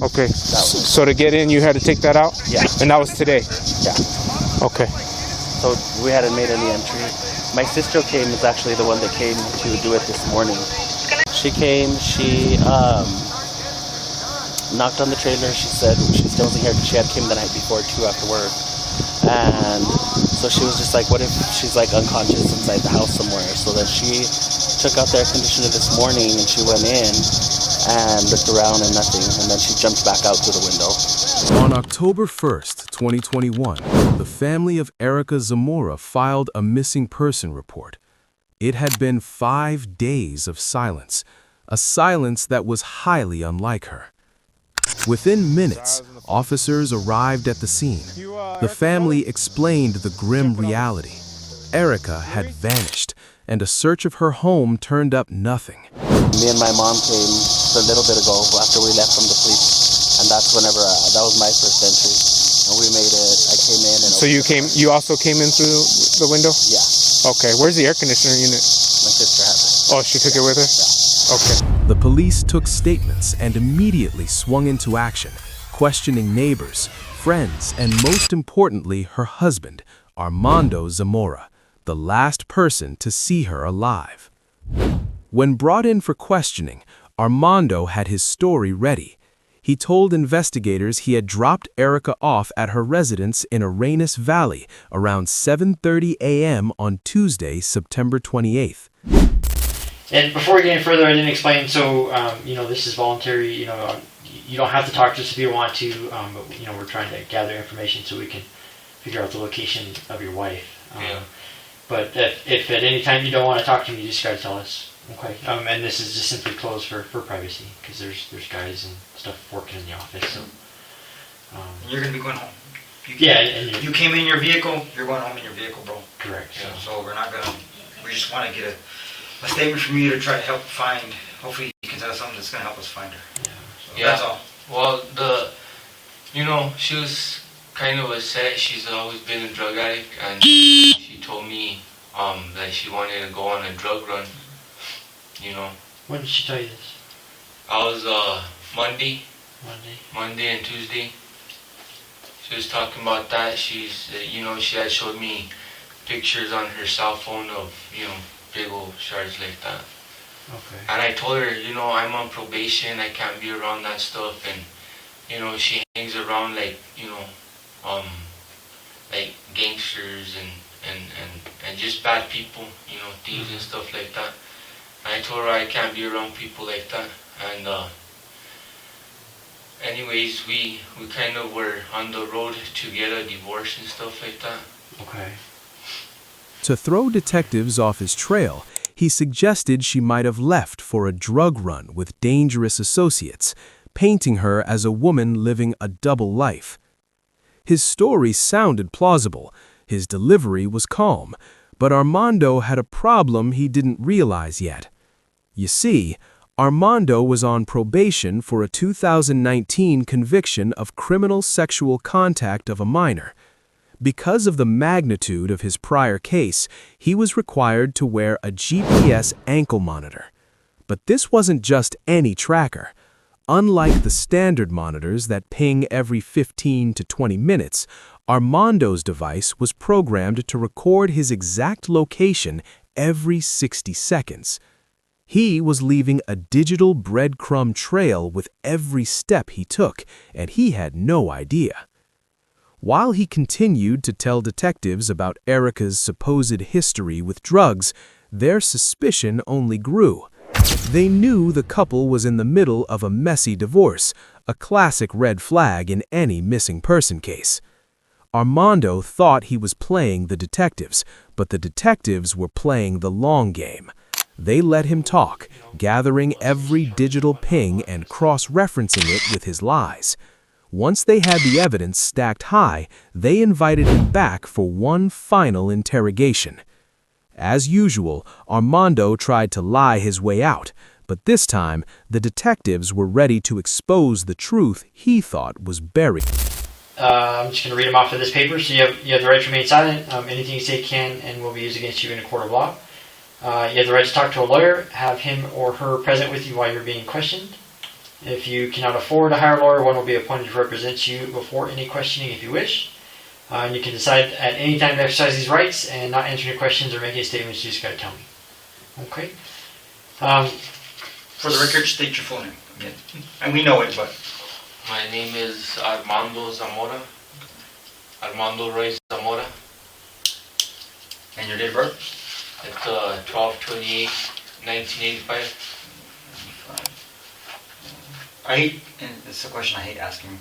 Okay. So to get in, you had to take that out? Yeah. And that was today? Yeah. Okay. So we hadn't made any entry. My sister is actually the one that came to do it this morning. She came, she knocked on the trailer. She said she still wasn't here because she had came the night before too after work. And so she was just like, what if she's like unconscious inside the house somewhere? So then she took out the air conditioner this morning and she went in and looked around and nothing. And then she jumped back out through the window. On October 1st, 2021, the family of Erica Zamora filed a missing person report. It had been 5 days of silence, a silence that was highly unlike her. Within minutes, officers arrived at the scene. The family explained the grim reality. Erica had vanished, and a search of her home turned up nothing. Me and my mom came a little bit ago after we left from the police, and that's whenever that was my first entry, and we made it. I came in and. So you also came in through the window? Yeah. Okay. Where's the air conditioner unit? My sister has it. Oh, she took it with her? Yeah. Okay. The police took statements and immediately swung into action, questioning neighbors, friends, and most importantly, her husband, Armando Zamora, the last person to see her alive. When brought in for questioning, Armando had his story ready. He told investigators he had dropped Erica off at her residence in Arenas Valley around 7:30 a.m. on Tuesday, September 28th. And before we get any further, I didn't explain, so, this is voluntary, you don't have to talk to us if you want to, but, we're trying to gather information so we can figure out the location of your wife. But if at any time you don't want to talk to me, you just gotta tell us. Okay. And this is just simply closed for privacy, because there's guys and stuff working in the office, so. And you're gonna be going home. You came in your vehicle, you're going home in your vehicle, bro. Correct. Yeah, so we just want to get a statement from you to try to help find, hopefully you can tell us something that's going to help us find her. Yeah. That's all. Well, she was kind of upset. She's always been a drug addict, and she told me that she wanted to go on a drug run, When did she tell you this? I was Monday Monday? and Tuesday. She was talking about that. She had showed me pictures on her cell phone of, big old shards like that. Okay. And I told her, I'm on probation, I can't be around that stuff, and, she hangs around like gangsters and just bad people, thieves and stuff like that. And I told her I can't be around people like that. And anyways, we kind of were on the road to get a divorce and stuff like that. Okay. To throw detectives off his trail, he suggested she might have left for a drug run with dangerous associates, painting her as a woman living a double life. His story sounded plausible, his delivery was calm, but Armando had a problem he didn't realize yet. You see, Armando was on probation for a 2019 conviction of criminal sexual contact of a minor. Because of the magnitude of his prior case, he was required to wear a GPS ankle monitor. But this wasn't just any tracker. Unlike the standard monitors that ping every 15 to 20 minutes, Armando's device was programmed to record his exact location every 60 seconds. He was leaving a digital breadcrumb trail with every step he took, and he had no idea. While he continued to tell detectives about Erica's supposed history with drugs, their suspicion only grew. They knew the couple was in the middle of a messy divorce, a classic red flag in any missing person case. Armando thought he was playing the detectives, but the detectives were playing the long game. They let him talk, gathering every digital ping and cross-referencing it with his lies. Once they had the evidence stacked high, they invited him back for one final interrogation. As usual, Armando tried to lie his way out, but this time, the detectives were ready to expose the truth he thought was buried. I'm just going to read them off of this paper. So you have the right to remain silent. Anything you say can and will be used against you in a court of law. You have the right to talk to a lawyer, have him or her present with you while you're being questioned. If you cannot afford a hire lawyer, one will be appointed to represent you before any questioning if you wish. And you can decide at any time to exercise these rights and not answer any questions or make any statements. You just got to tell me. Okay? For the record, state your full name again. And we know it, but... My name is Armando Zamora. Armando Roy Zamora. And your date of birth? It's 12/28/1985. I hate, and this is a question I hate asking.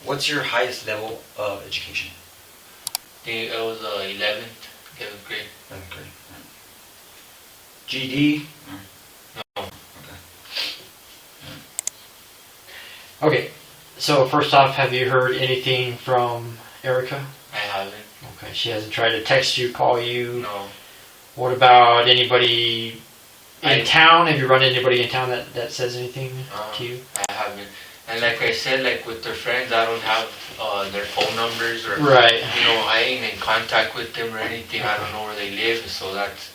What's your highest level of education? I was 11th grade. 11th grade. GED? No. Okay. So first off, have you heard anything from Erica? I haven't. Okay. She hasn't tried to text you, call you? No. What about anybody in town? Have you run into anybody in town that says anything to you? I haven't. And like I said, like with their friends, I don't have their phone numbers or, Right. I ain't in contact with them or anything. I don't know where they live, so that's,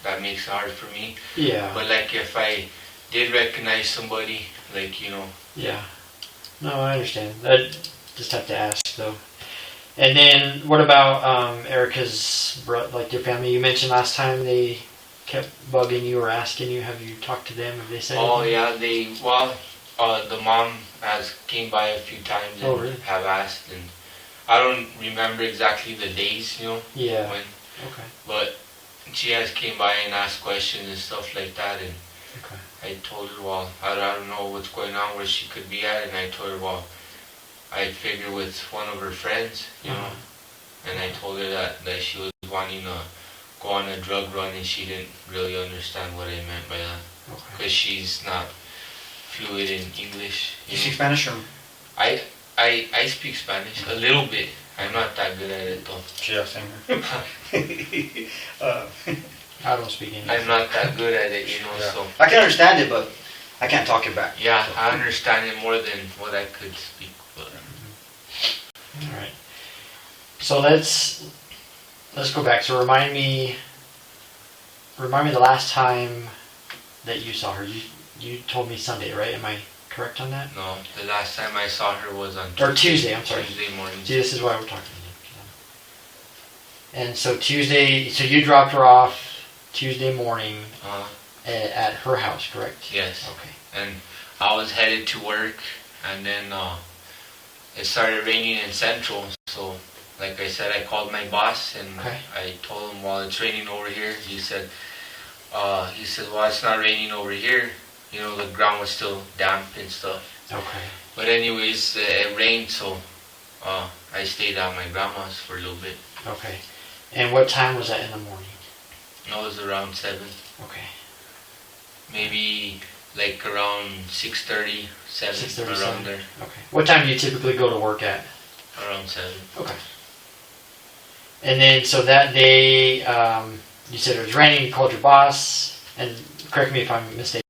that makes it hard for me. Yeah. But like if I did recognize somebody, like, Yeah. No, I understand. I just have to ask though. And then what about Erica's your family? You mentioned last time they kept bugging you or asking you. Have you talked to them? Have they said anything? yeah, the mom has came by a few times and really? have asked, and I don't remember exactly the days, Yeah. when, Okay. but she has came by and asked questions and stuff like that, and Okay. I told her, well, I don't know what's going on, where she could be at, and I told her, well, I figure with one of her friends, and I told her that she was wanting to go on a drug run, and she didn't really understand what I meant by that, because she's not fluid in English. You speak Spanish or? I speak Spanish a little bit. I'm not that good at it though. Yeah, same here. I don't speak English. I'm not that good at it, Yeah. so. I can understand it, but I can't talk it back. Yeah, I understand it more than what I could speak. But. All right. So let's go back. So remind me the last time that you saw her. You told me Sunday, right? Am I correct on that? No, the last time I saw her was on Tuesday. I'm sorry. Tuesday morning. See, this is why we're talking. And so Tuesday, so you dropped her off Tuesday morning at her house, correct? Yes. Okay. And I was headed to work, and then it started raining in Central. So, like I said, I called my boss, and I told him, well, it's raining over here. He said, well, it's not raining over here. The ground was still damp and stuff. Okay. But anyways, it rained, so I stayed at my grandma's for a little bit. Okay. And what time was that in the morning? It was around 7. Okay. Maybe like around 6:30, 7, 6:30, around there. Okay. What time do you typically go to work at? Around 7. Okay. And then, so that day, you said it was raining, you called your boss, and correct me if I'm mistaken,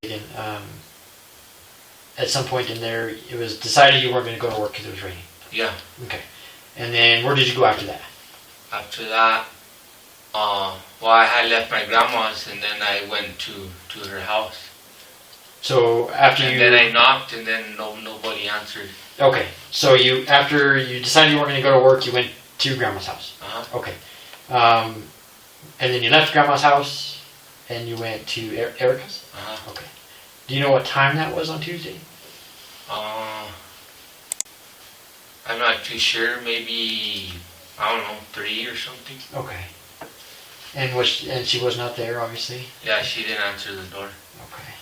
at some point in there, it was decided you weren't going to go to work because it was raining. Yeah. Okay. And then, where did you go after that? After that, I had left my grandma's, and then I went to her house. So after and then I knocked, and then nobody answered. Okay. So after you decided you weren't going to go to work, you went to your grandma's house. Okay. And then you left grandma's house, and you went to Erica's. Okay. Do you know what time that was on Tuesday? I'm not too sure. Maybe, I don't know, 3 or something. Okay. And she was not there, obviously? Yeah, she didn't answer the door. Okay.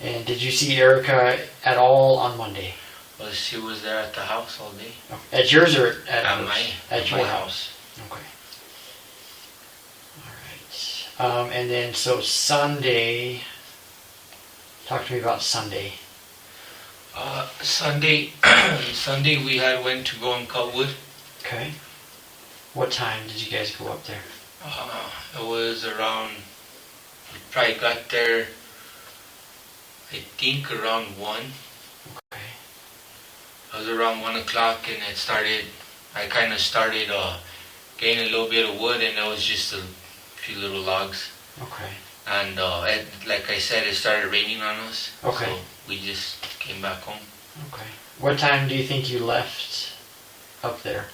And did you see Erica at all on Monday? Well, she was there at the house all day. Okay. At yours or at At hers? At your my house. Okay. All right. And then, so Sunday, talk to me about Sunday. Sunday we had went to go and cut wood. Okay. What time did you guys go up there? It was around, we probably got there, I think around 1. Okay. It was around 1 o'clock, and I kind of started getting a little bit of wood, and it was just a few little logs. Okay. And like I said, it started raining on us. Okay. So we just came back home. Okay. What time do you think you left up there?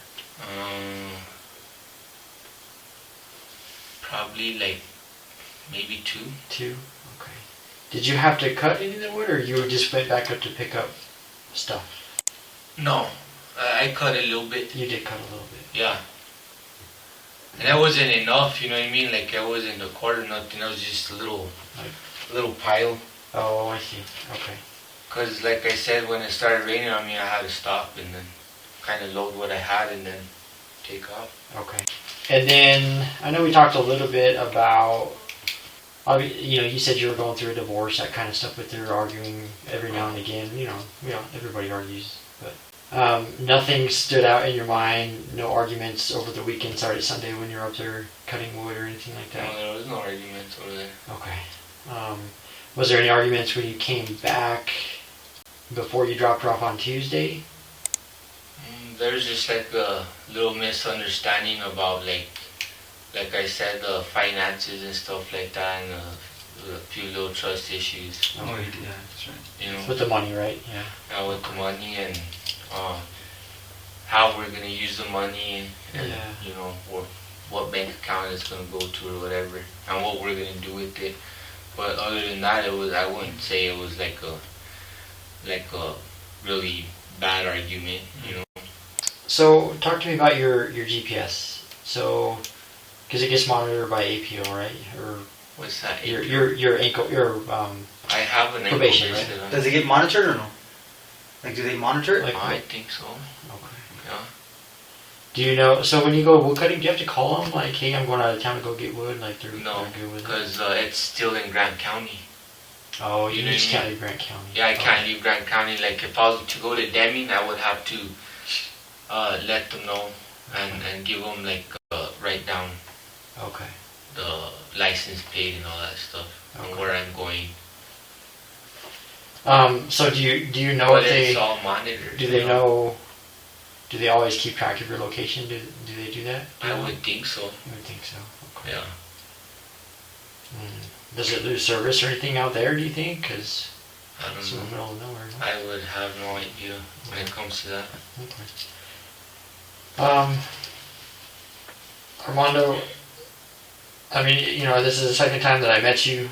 Probably like maybe 2. 2? Okay. Did you have to cut any of the wood, or you just went back up to pick up stuff? No, I cut a little bit. You did cut a little bit. Yeah. And that wasn't enough, you know what I mean? Like, I wasn't a quarter, nothing. That was just a little pile. Oh, I see. Okay. Because, like I said, when it started raining on me, I had to stop and then kind of load what I had and then take off. Okay. And then, I know we talked a little bit about, you know, you said you were going through a divorce, that kind of stuff, but they're arguing every now and again. You know, everybody argues, but nothing stood out in your mind, no arguments over the weekend, Saturday, Sunday, when you're up there cutting wood or anything like that? No, there was no arguments over there. Okay. Was there any arguments when you came back before you dropped her off on Tuesday? There's just like a little misunderstanding about like I said, the finances and stuff like that, and a few little trust issues. Oh, you did, yeah, that's right. You know, With the money, right? Yeah. with the money and how we're gonna use the money and Yeah. you know, or what bank account it's gonna go to or whatever, and what we're gonna do with it. But other than that, I wouldn't say it was like a really bad argument, you know. So, talk to me about your GPS. So, because it gets monitored by APO, right? Or What's that? your ankle, I have an ankle probation, bracelet right? on. Does it get monitored or no? Like, do they monitor it? Like, I think so. okay. Yeah. Do you know? So when you go wood cutting, do you have to call them like, "Hey, I'm going out of town to go get wood"? Like they're No, good with it? because it's still in Grant County. Oh, you you know just what I can't mean? leave Grant County. Yeah, I can't Okay. leave Grant County. Like, if I was to go to Deming, I would have to let them know and give them, like, write down Okay. the license plate and all that stuff, Okay. and where I'm going. So do you know But if it's they all monitored. do they know? Do they always keep track of your location? Do they do that? Do you I know? would think so. I would think so. Okay. Yeah. Does it lose service or anything out there? Do you think? Because I it's in the don't know. middle of nowhere. No? I would have no idea when it comes to that. Okay. Armando, I mean, you know, this is the second time that I met you.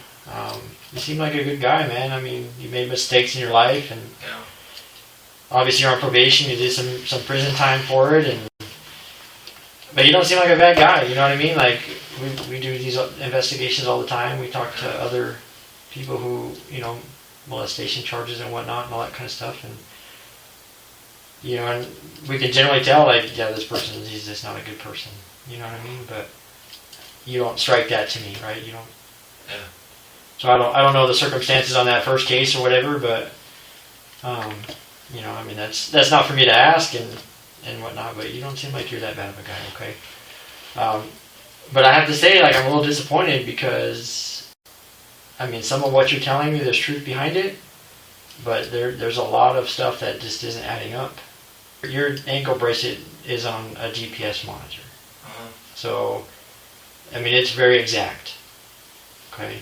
You seem like a good guy, man. I mean, you made mistakes in your life, and Yeah. obviously you're on probation. You did some prison time for it, but you don't seem like a bad guy. You know what I mean? Like we do these investigations all the time. We talk to other people who, you know, molestation charges and whatnot and all that kind of stuff, and you know, and we can generally tell, like, yeah, this person, he's just not a good person. You know what I mean? But you don't strike that to me, right? You don't. Yeah. So I don't know the circumstances on that first case or whatever, but you know, I mean, that's not for me to ask and whatnot. But you don't seem like you're that bad of a guy, okay? But I have to say, like, I'm a little disappointed because, I mean, some of what you're telling me, there's truth behind it, but there's a lot of stuff that just isn't adding up. Your ankle bracelet is on a GPS monitor, so I mean, it's very exact. Okay.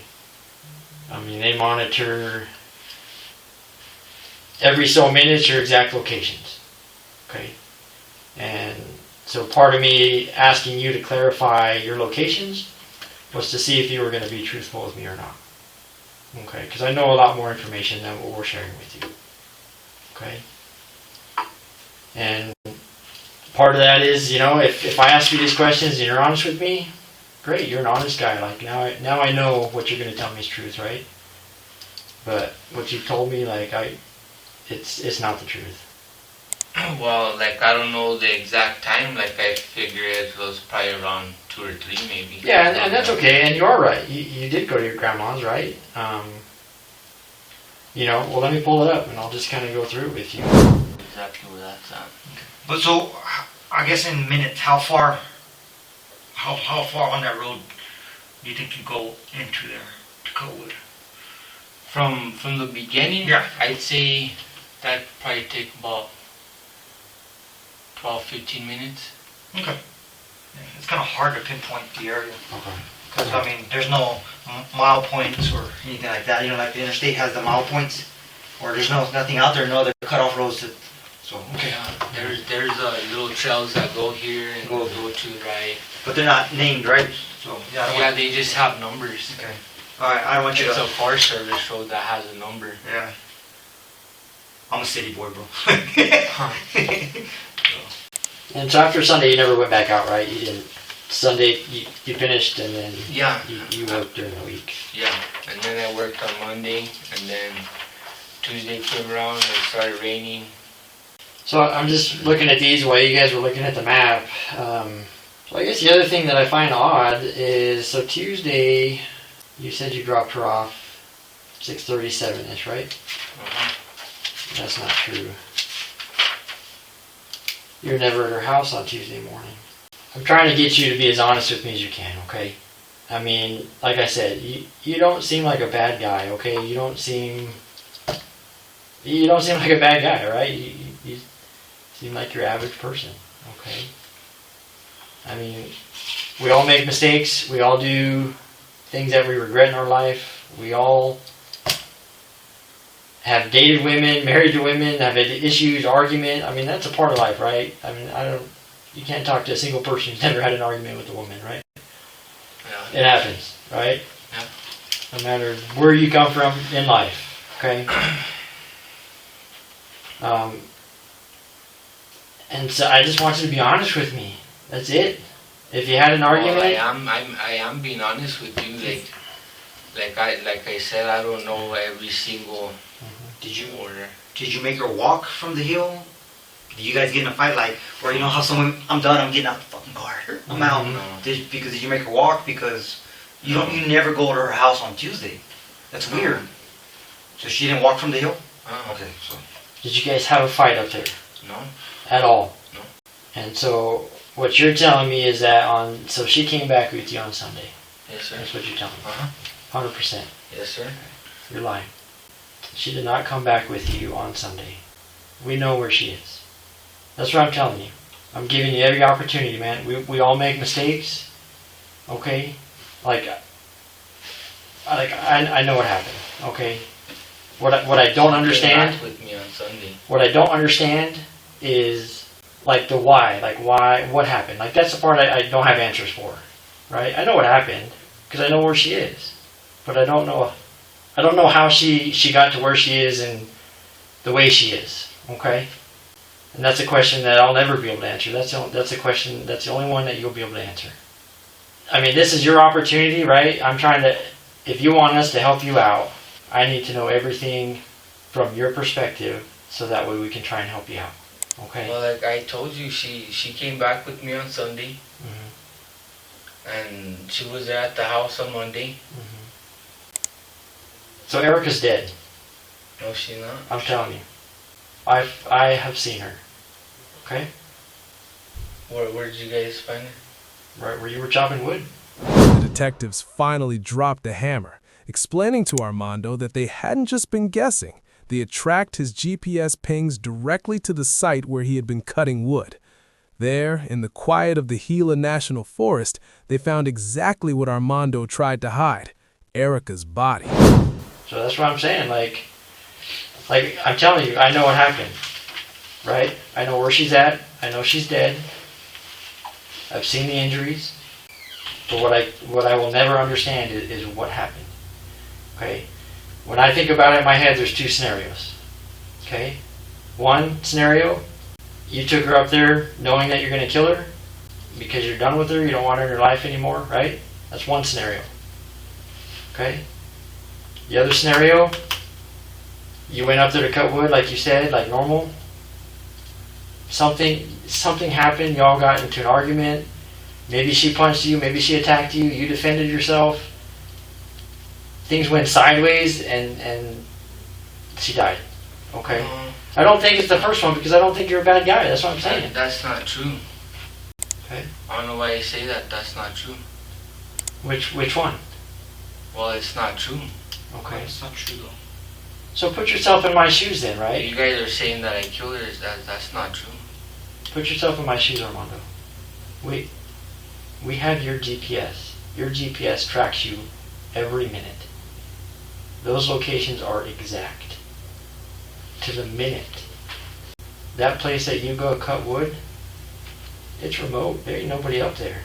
I mean, they monitor every so minutes your exact locations. Okay. And so part of me asking you to clarify your locations was to see if you were going to be truthful with me or not. Okay. Because I know a lot more information than what we're sharing with you. Okay. And part of that is, you know, if I ask you these questions and you're honest with me, great, you're an honest guy. Like, now I know what you're going to tell me is truth, right? But what you told me, like, it's not the truth. Well, like, I don't know the exact time. Like, I figure it was probably around 2 or 3, maybe. Yeah, and that's okay. And you are right. You did go to your grandma's, right? You know, well, let me pull it up, and I'll just kind of go through it with you. Exactly where that's at. But so, I guess in minutes, how far on that road do you think you go into there to cut wood? From the beginning, Yeah. I'd say that'd probably take about 12-15 minutes. Okay. Yeah, it's kind of hard to pinpoint the area. Okay. Because, I mean, there's no mile points or anything like that. You know, like the interstate has the mile points. Or there's nothing out there, no other cutoff roads to, so, okay. There's little trails that go here and go to the right. But they're not named, right? So, yeah, I don't Yeah, want, they just have numbers. okay. Alright, I don't want you It's to, a Forest Service road that has a number. yeah. I'm a city boy, bro. And so after Sunday, you never went back out, right? You didn't. Sunday, you finished, and then Yeah. you worked during the week. Yeah, and then I worked on Monday, and then Tuesday came around and it started raining. So I'm just looking at these while you guys were looking at the map. So I guess the other thing that I find odd is, so Tuesday, you said you dropped her off 6:37ish, right? Uh-huh. That's not true. You're never at her house on Tuesday morning. I'm trying to get you to be as honest with me as you can, okay? I mean, like I said, you don't seem like a bad guy, okay? You don't seem like a bad guy, right? You seem like your average person, okay? I mean, we all make mistakes. We all do things that we regret in our life. We all have dated women, married to women, have had issues, argument. I mean, that's a part of life, right? I mean, you can't talk to a single person who's never had an argument with a woman, right? Yeah. It happens, right? Yeah. No matter where you come from in life, okay? And so I just want you to be honest with me. That's it. If you had an argument, Well, I am being honest with you. Like I said, I don't know every single order. Did you make her walk from the hill? Did you guys get in a fight, like, or you know how someone, I'm done, I'm getting out the fucking car, I'm out. No. Did you make her walk? Because you never go to her house on Tuesday. That's weird. So she didn't walk from the hill? Okay, so. did you guys have a fight up there No. at all? No. And so what you're telling me is that so she came back with you on Sunday. Yes, sir. That's what you're telling me. Uh-huh. 100%. Yes, sir. You're lying. She did not come back with you on Sunday. We know where she is. That's what I'm telling you. I'm giving you every opportunity, man. We all make mistakes. Okay? I know what happened. Okay? What I don't understand. She came back with me on Sunday. What I don't understand is like the why. Like why? What happened? Like that's the part I don't have answers for. Right? I know what happened because I know where she is, but I don't know. I don't know how she got to where she is and the way she is. Okay? And that's a question that I'll never be able to answer. That's a question. That's the only one that you'll be able to answer. I mean, this is your opportunity, right? I'm trying to. If you want us to help you out, I need to know everything from your perspective, so that way we can try and help you out. Okay? Well, like I told you, she came back with me on Sunday, and she was at the house on Monday. So Erica's dead. No, she's not. I'm telling you. I have seen her. Okay? Where did you guys find her? Right where you were chopping wood. The detectives finally dropped the hammer, explaining to Armando that they hadn't just been guessing. They had tracked his GPS pings directly to the site where he had been cutting wood. There, in the quiet of the Gila National Forest, they found exactly what Armando tried to hide, Erica's body. So that's what I'm saying. Like I'm telling you, I know what happened. Right? I know where she's at. I know she's dead. I've seen the injuries. But what I will never understand is what happened. Okay? When I think about it in my head, there's two scenarios. Okay? One scenario, you took her up there knowing that you're going to kill her because you're done with her, you don't want her in your life anymore, right? That's one scenario. Okay? The other scenario, you went up there to cut wood like you said, like normal. Something happened, y'all got into an argument. Maybe she punched you, maybe she attacked you, you defended yourself. Things went sideways and she died. Okay? I don't think it's the first one because I don't think you're a bad guy. That's what I'm saying. That's not true. Okay? I don't know why you say that. That's not true. Which one? Well, it's not true. Okay. It's not true, though. So put yourself in my shoes then, right? You guys are saying that I killed her. That's not true. Put yourself in my shoes, Armando. We have your GPS. Your GPS tracks you every minute. Those locations are exact. to the minute. That place that you go cut wood, it's remote. There ain't nobody up there.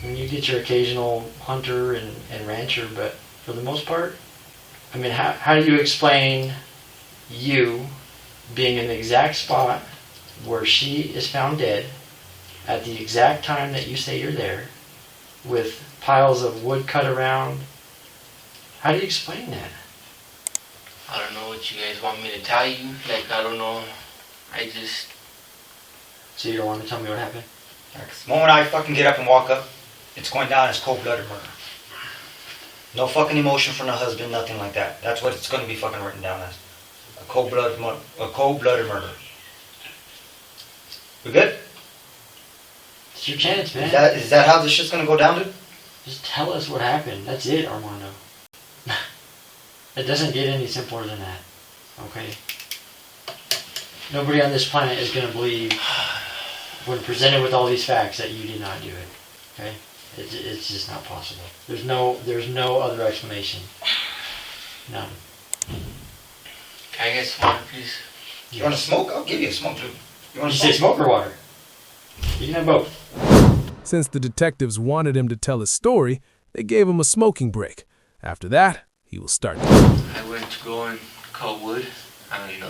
And you get your occasional hunter and rancher, but for the most part, I mean, how do you explain you being in the exact spot where she is found dead at the exact time that you say you're there, with piles of wood cut around? How do you explain that? I don't know what you guys want me to tell you. Like, I don't know. I just... So you don't want to tell me what happened? Yeah, 'cause the moment I fucking get up and walk up, it's going down as cold-blooded murder. No fucking emotion from the husband, nothing like that. That's what it's going to be fucking written down as. A cold-blooded murder. We good? It's your chance, man. Is that how this shit's going to go down, dude? Just tell us what happened. That's it, Armando. It doesn't get any simpler than that. Okay? Nobody on this planet is going to believe, when presented with all these facts, that you did not do it. Okay? It's just not possible. There's no other explanation. None. Can I get some water, please? You want to smoke? I'll give you a smoke, dude. You want You to say smoke or water? You can have both. Since the detectives wanted him to tell his story, they gave him a smoking break. After that, he will start. I went to go and cut wood, and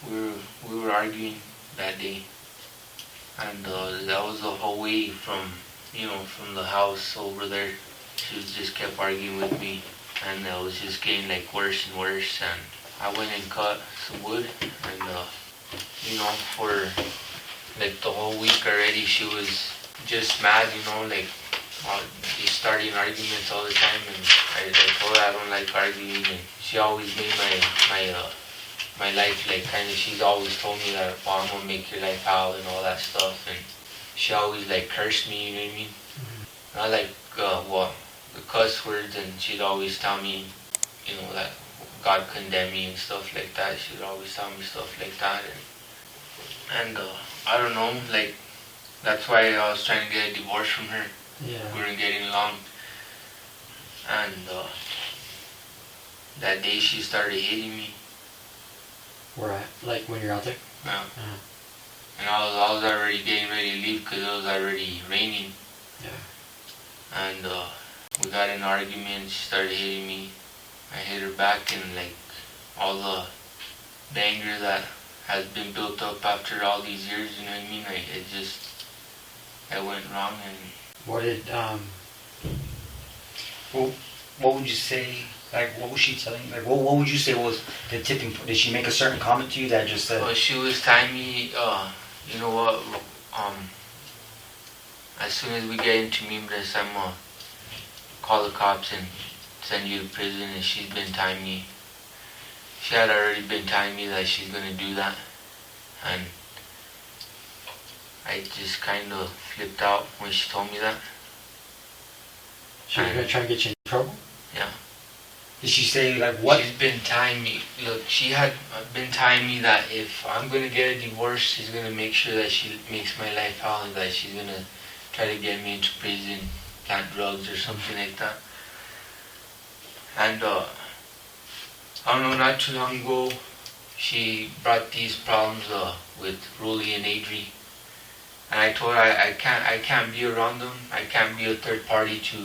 we were arguing that day. And that was the whole way from the house over there. She just kept arguing with me, and it was just getting like worse and worse. And I went and cut some wood, and for like the whole week already, she was just mad, just starting arguments all the time. And I told her I don't like arguing, and she always made my life like kind of. She's always told me that, well, I'm gonna make your life hell and all that stuff, and she always like cursed me, you know what I mean? Mm-hmm. Not like the cuss words, and she'd always tell me, that God condemn me and stuff like that. She'd always tell me stuff like that, and I don't know, like that's why I was trying to get a divorce from her. Yeah. We weren't getting along, and that day she started hitting me. Where at? Like when you're out there? Yeah. Uh-huh. And I was already getting ready to leave because it was already raining. Yeah. And we got in an argument. She started hitting me. I hit her back, and like all the anger that has been built up after all these years, you know what I mean? It went wrong. And What did Well, what would you say? Like, what was she telling you? Like, what would you say was the tipping point? Did she make a certain comment to you that just said? well, she was telling me, you know what? As soon as we get into Mimbres, I'm gonna call the cops and send you to prison. And she's been telling me. She had already been telling me that she's gonna do that, and I just kind of flipped out when she told me that. she was gonna try and get you in trouble? Yeah. Did she say like what? She's been telling me. Look, she had been telling me that if I'm gonna get a divorce, she's gonna make sure that she makes my life hell, and that she's gonna try to get me into prison, plant drugs or something like that. And I don't know, not too long ago, she brought these problems with Rolly and Adri. And I told her I can't be around them. I can't be a third party to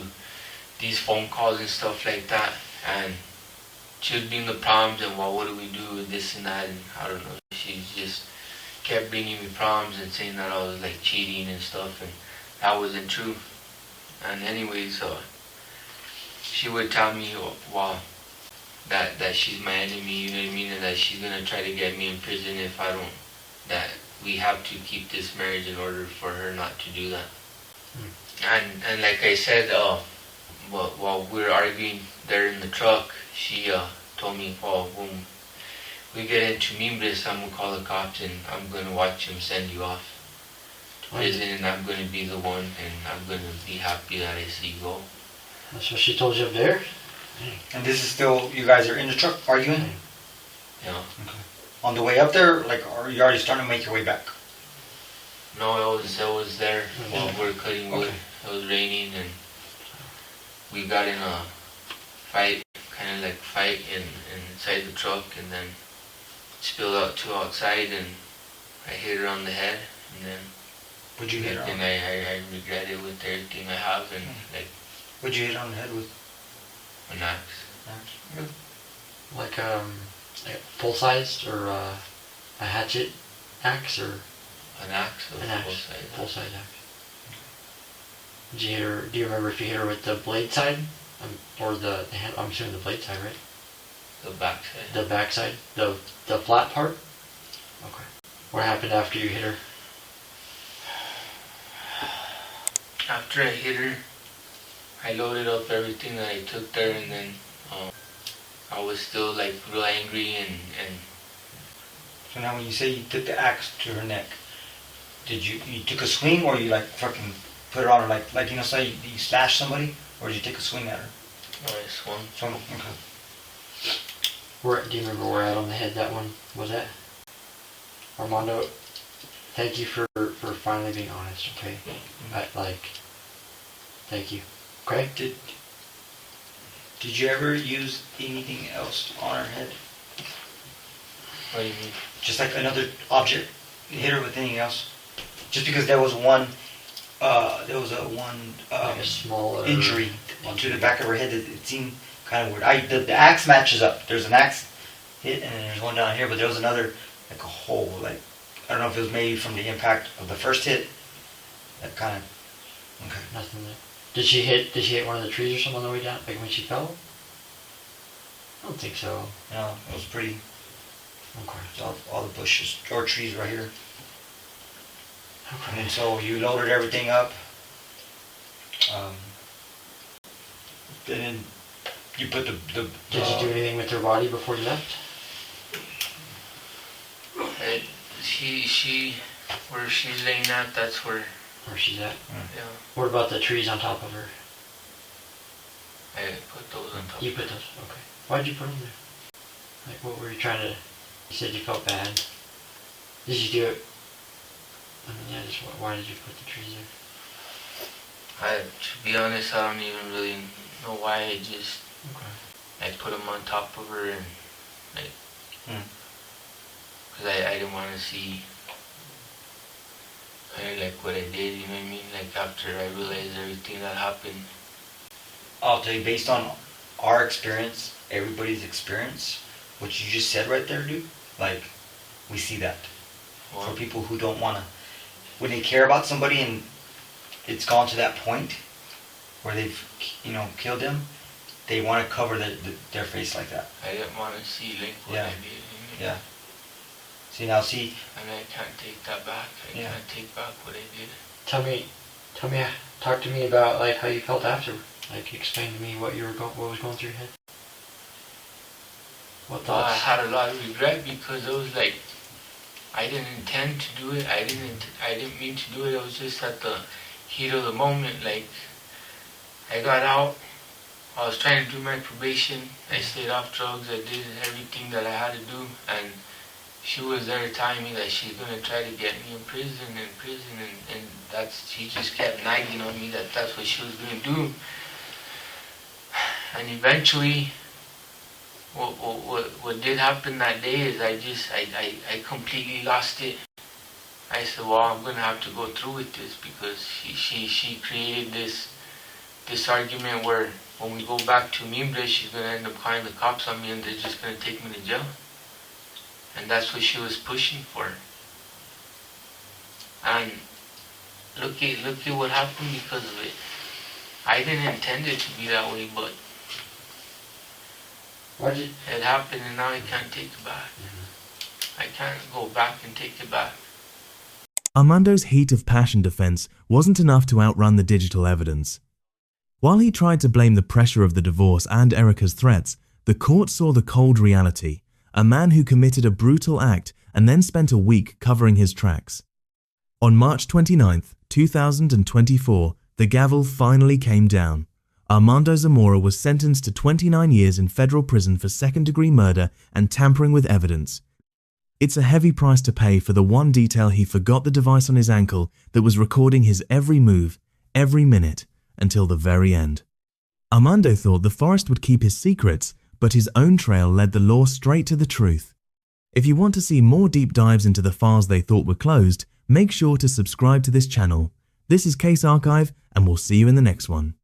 these phone calls and stuff like that. And she was being the problems, and well, what do we do with this and that? And I don't know. She just kept bringing me problems and saying that I was like cheating and stuff, and that wasn't true. And anyways, she would tell me, well, that she's my enemy, you know what I mean, and that she's gonna try to get me in prison if I don't. That we have to keep this marriage in order for her not to do that. And like I said, while we were arguing there in the truck, she told me, well, when we get into Mimbres, I'm gonna call the cops and I'm gonna watch them send you off to prison, and I'm gonna be the one, and I'm gonna be happy that I see you go. That's what she told you up there? And this is still, you guys are in the truck arguing? Yeah. Okay. On the way up there, like, are you already starting to make your way back? No, it was there while we were cutting wood. Okay. It was raining, and we got in a fight, kind of like fight inside the truck, and then spilled out to outside, and I hit her on the head, and then. Would you hit her? And I regret it with everything I have, and like. Would you hit her on the head with? An axe. Really? Like full sized or a hatchet axe or An axe. an axe, full size axe. Did you hit her? Do you remember if you hit her with the blade side, or the hand? I'm assuming the blade side, right? The back side. The back side, the flat part. Okay. What happened after you hit her? After I hit her, I loaded up everything that I took there, and then I was still like real angry and. So now when you say you took the axe to her neck, did you took a swing, or you like fucking put it on her like you know, say you slash somebody, or did you take a swing at her? I swung. Swung. Okay. Do you remember where at on the head that one was at? Armando, thank you for finally being honest, okay? Thank you. Okay? Did you ever use anything else on her head? What do you mean? Just like another object? Hit her with anything else? Just because there was one Like a smaller injury to the back of her head that it seemed kind of weird. The axe matches up. There's an axe hit, and then there's one down here, but there was another, like a hole, like, I don't know if it was maybe from the impact of the first hit. That kind of, okay. Nothing there. Did she hit one of the trees or something on the way down, like when she fell? I don't think so. No, it was pretty, Okay. all the bushes, or trees right here. Okay. And so you loaded everything up. Then you put the Did you do anything with her body before you left? She, where she's laying at, that's where. Where she's at? Yeah. What about the trees on top of her? I put those on top. You put those? Okay. Why'd you put them there? Like, what were you trying to... You said you felt bad. Did you do it... I mean, yeah, just why did you put the trees there? To be honest, I don't even really know why. I just... Okay. I put them on top of her, and like... Because I didn't want to see... kind of like what I did, you know what I mean? Like after I realized everything that happened. I'll tell you, based on our experience, everybody's experience, what you just said right there, dude, like, we see that. Well, For people who don't want to, when they care about somebody and it's gone to that point where they've, you know, killed them, they want to cover their face like that. I didn't want to see like what Yeah. I did. You know? Yeah. See, now see, And I can't take that back. I Yeah. can't take back what I did. Talk to me about, like, how you felt after. Like, explain to me what was going through your head. What Well, I thoughts? had a lot of regret because it was like, I didn't intend to do it. I didn't mean to do it. It was just at the heat of the moment. Like, I got out. I was trying to do my probation. I stayed off drugs. I did everything that I had to do. And she was there telling me that she's going to try to get me in prison, and she just kept nagging on me that that's what she was going to do. And eventually, what did happen that day is I completely lost it. I said, well, I'm going to have to go through with this because she created this argument where when we go back to Mimbre, she's going to end up calling the cops on me and they're just going to take me to jail. And that's what she was pushing for. And look at what happened because of it. I didn't intend it to be that way, but it happened and now I can't take it back. I can't go back and take it back. Armando's heat of passion defense wasn't enough to outrun the digital evidence. While he tried to blame the pressure of the divorce and Erica's threats, the court saw the cold reality. A man who committed a brutal act and then spent a week covering his tracks. On March 29, 2024, the gavel finally came down. Armando Zamora was sentenced to 29 years in federal prison for second-degree murder and tampering with evidence. It's a heavy price to pay for the one detail he forgot the device on his ankle that was recording his every move, every minute, until the very end. Armando thought the forest would keep his secrets, but his own trail led the law straight to the truth. If you want to see more deep dives into the files they thought were closed, make sure to subscribe to this channel. This is Case Archive, and we'll see you in the next one.